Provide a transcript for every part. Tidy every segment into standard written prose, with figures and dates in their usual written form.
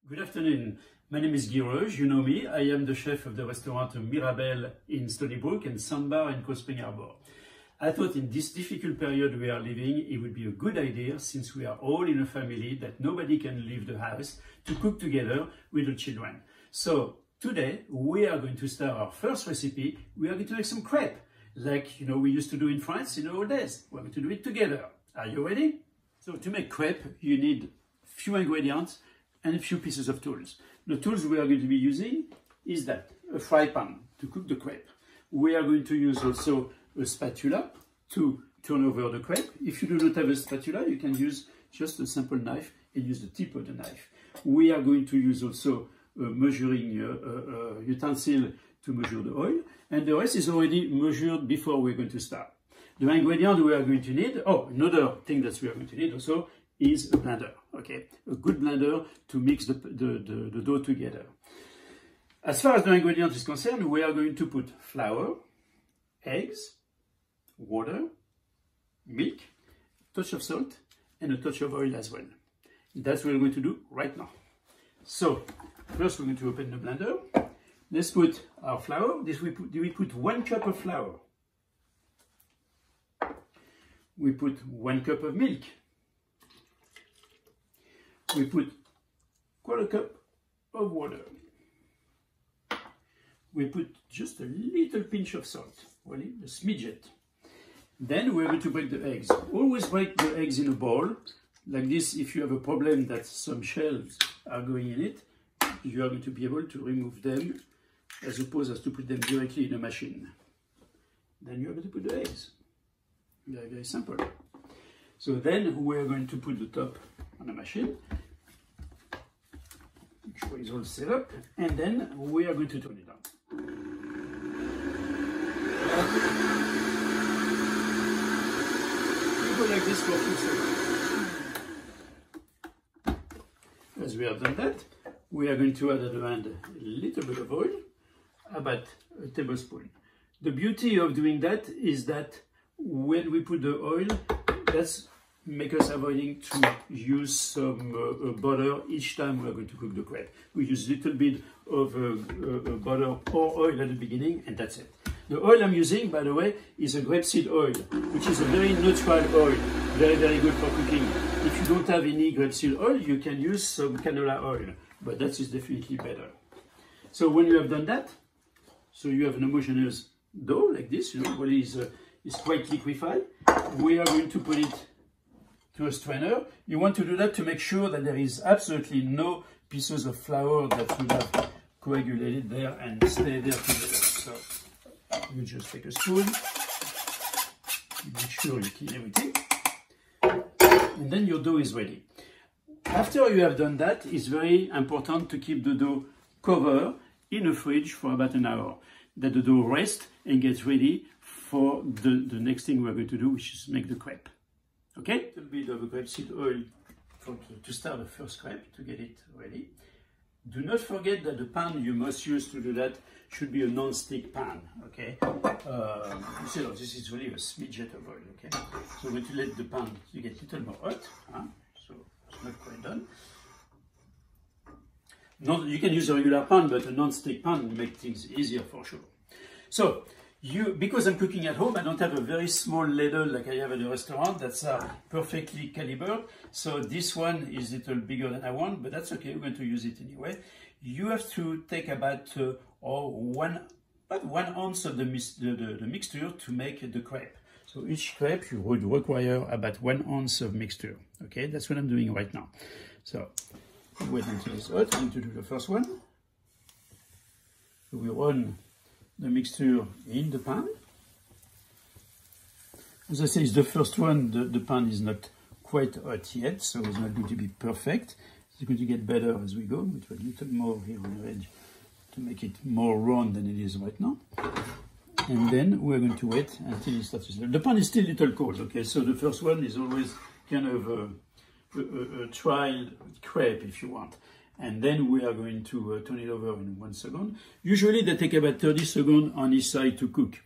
Good afternoon. My name is Guy Roche. You know me. I am the chef of the restaurant Mirabelle in Stony Brook and Samba in Cold Spring Harbor. I thought in this difficult period we are living, it would be a good idea, since we are all in a family that nobody can leave the house, to cook together with the children. So today we are going to start our first recipe. We are going to make some crepe, like we used to do in France in the old days. We're going to do it together. Are you ready? So to make crepe, you need few ingredients and a few pieces of tools. The tools we are going to be using is that, a fry pan to cook the crepe. We are going to use also a spatula to turn over the crepe. If you do not have a spatula, you can use just a simple knife and use the tip of the knife. We are going to use also a measuring utensil to measure the oil, and the rest is already measured before we're going to start. The ingredient we are going to need, another thing that we are going to need also is a blender, okay? A good blender to mix the dough together. As far as the ingredient is concerned, we are going to put flour, eggs, water, milk, a touch of salt, and a touch of oil as well. That's what we're going to do right now. So, first we're going to open the blender. Let's put our flour. We put 1 cup of flour. We put 1 cup of milk. We put 1/4 cup of water. We put just a little pinch of salt, really, a smidget. Then we're going to break the eggs. Always break the eggs in a bowl, like this. If you have a problem that some shells are going in it, you are going to be able to remove them, as opposed to put them directly in a machine. Then you are going to put the eggs. Very, very simple. So then we're going to put the top on the machine. Make sure it's all set up, and then we are going to turn it on. We go like this for a few seconds. As we have done that, we are going to add at the end a little bit of oil, about a tablespoon. The beauty of doing that is that when we put the oil, that's make us avoiding to use some butter each time we are going to cook the crepe. We use a little bit of butter or oil at the beginning, and that's it. The oil I'm using, by the way, is a grapeseed oil, which is a very neutral oil, very, very good for cooking. If you don't have any grapeseed oil, you can use some canola oil, but that is definitely better. So when you have done that, so you have an homogeneous dough like this, really is quite liquefied. We are going to put it to a strainer. You want to do that to make sure that there is absolutely no pieces of flour that will have coagulated there and stay there together. So you just take a spoon, make sure you clean everything, and then your dough is ready. After you have done that, it's very important to keep the dough covered in the fridge for about an hour, that the dough rests and gets ready for the next thing we're going to do, which is make the crepe. Okay, a little bit of grapeseed oil to start the first crepe, to get it ready. Do not forget that the pan you must use to do that should be a non-stick pan, okay? This is really a smidget of oil, okay? So we're going to let the pan get a little more hot, so it's not quite done. You can use a regular pan, but a non-stick pan makes things easier for sure. So, because I'm cooking at home, I don't have a very small ladle like I have at the restaurant that's perfectly calibered. So this one is a little bigger than I want, but that's okay, we're going to use it anyway. You have to take about 1 ounce of the mixture to make the crepe. So each crepe you would require about 1 ounce of mixture. Okay, that's what I'm doing right now. So wait until it's hot. I'm going to do the first one. So we run the mixture in the pan. As I say, it's the first one. The pan is not quite hot yet, so it's not going to be perfect. It's going to get better as we go. We put a little more here on the edge to make it more round than it is right now. And then we're going to wait until it starts. The pan is still a little cold, okay? So the first one is always kind of a trial crepe, if you want. And then we are going to turn it over in 1 second. Usually they take about 30 seconds on each side to cook.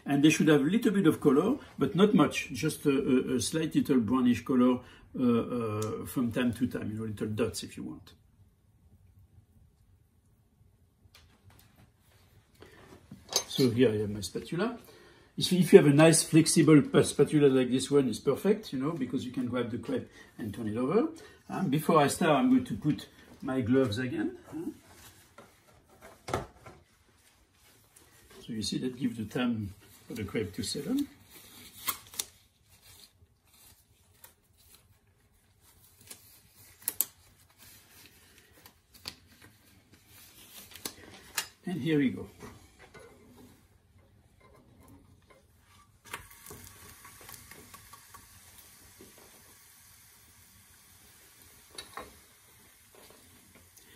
And they should have a little bit of color, but not much, just a slight little brownish color from time to time, little dots if you want. So here I have my spatula. If you have a nice flexible spatula like this one, it's perfect, you know, because you can grab the crepe and turn it over. Before I start, I'm going to put my gloves again. So you see that gives the time for the crepe to settle. And here we go.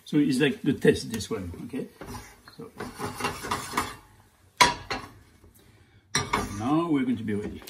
So it's like the test, this one, okay? So now we're going to be ready.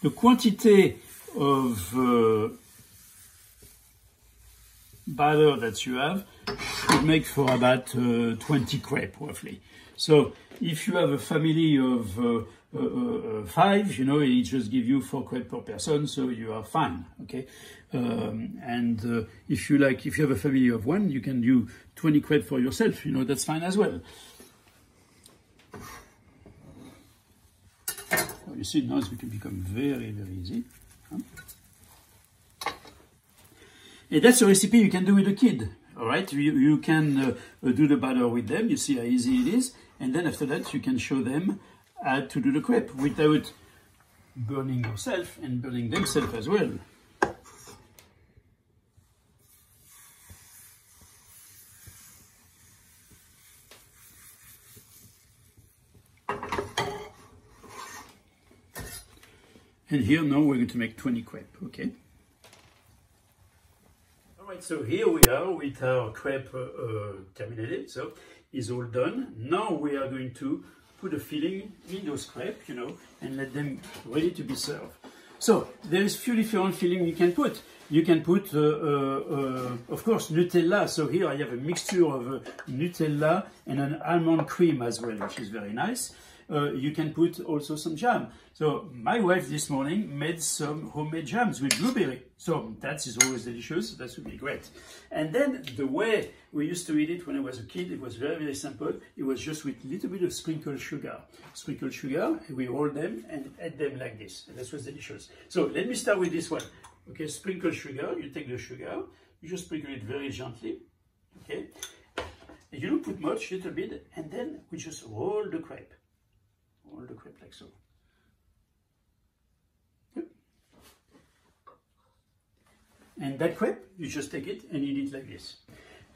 The quantity of batter that you have should make for about 20 crepe, roughly. So if you have a family of 5, you know, it just give you 4 crepe per person, so you are fine, okay? If you have a family of 1, you can do 20 crepe for yourself, you know, that's fine as well. So you see, now it can become very, very easy. And that's a recipe you can do with a kid, all right? You can do the batter with them, you see how easy it is, and then after that you can show them how to do the crepe without burning yourself and burning themselves as well. And here now we're going to make 20 crepe, okay? All right, so here we are with our crepe terminated, so it's all done. Now we are going to put a filling in those crepe, you know, and let them ready to be served. So there is few different filling you can put. You can put, of course, Nutella. So here I have a mixture of Nutella and an almond cream as well, which is very nice. You can put also some jam. So my wife this morning made some homemade jams with blueberry. So that is always delicious. That would be great. And then the way we used to eat it when I was a kid, it was very, very simple. It was just with a little bit of sprinkled sugar. Sprinkled sugar, we roll them and add them like this. And that was delicious. So let me start with this one. Okay, sprinkled sugar. You take the sugar. You just sprinkle it very gently. Okay. And you don't put much, little bit. And then we just roll the crepe. Roll the crepe like so. Yep. And that crepe, you just take it and eat it like this.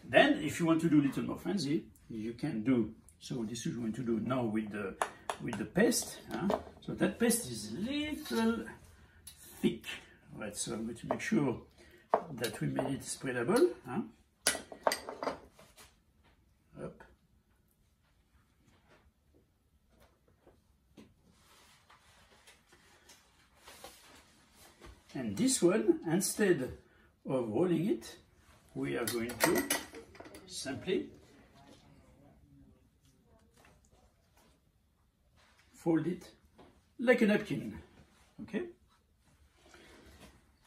Then, if you want to do a little more fancy, you can do, so this is what we're going to do now with the paste. So that paste is little thick. Right, so I'm going to make sure that we made it spreadable. Up. And this one, instead of rolling it, we are going to simply fold it like a napkin, okay?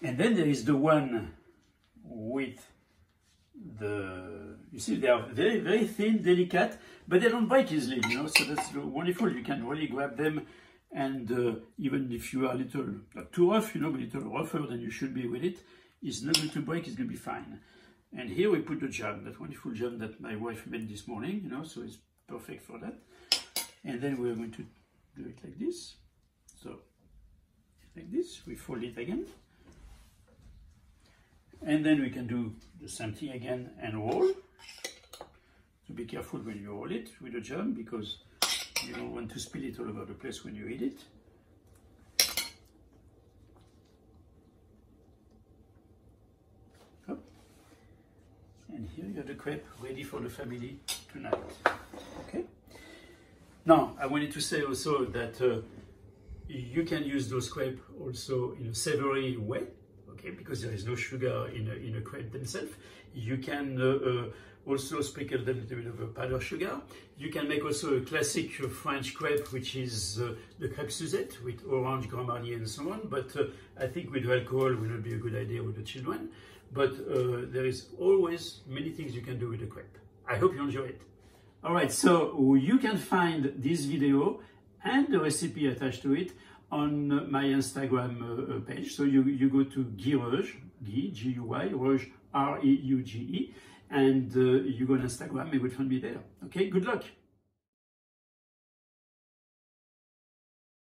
And then there is the one with the, you see, they are very, very thin, delicate, but they don't break easily, you know, so that's wonderful. You can really grab them. And even if you are a little, not too rough, you know, but a little rougher than you should be with it, it's not going to break, it's going to be fine. And here we put the jam, that wonderful jam that my wife made this morning, you know, so it's perfect for that. And then we're going to do it like this. So, like this, we fold it again. And then we can do the same thing again and roll. So be careful when you roll it with the jam, because you don't want to spill it all over the place when you eat it. Up. And here you have the crepe ready for the family tonight. Okay. Now, I wanted to say also that you can use those crepe also in a savory way, okay, because there is no sugar in a crepe themselves. You can also sprinkle them with a bit of powdered sugar. You can make also a classic French crepe, which is the crêpe Suzette with orange, Grand Marnier and so on, but I think with alcohol will not be a good idea with the children. But there is always many things you can do with the crepe. I hope you enjoy it. All right, so you can find this video and the recipe attached to it on my Instagram page. So you go to Guy Reuge, Guy, G-U-Y, Reuge, R-E-U-G-E, and you go on Instagram, you will find me there. Okay, good luck.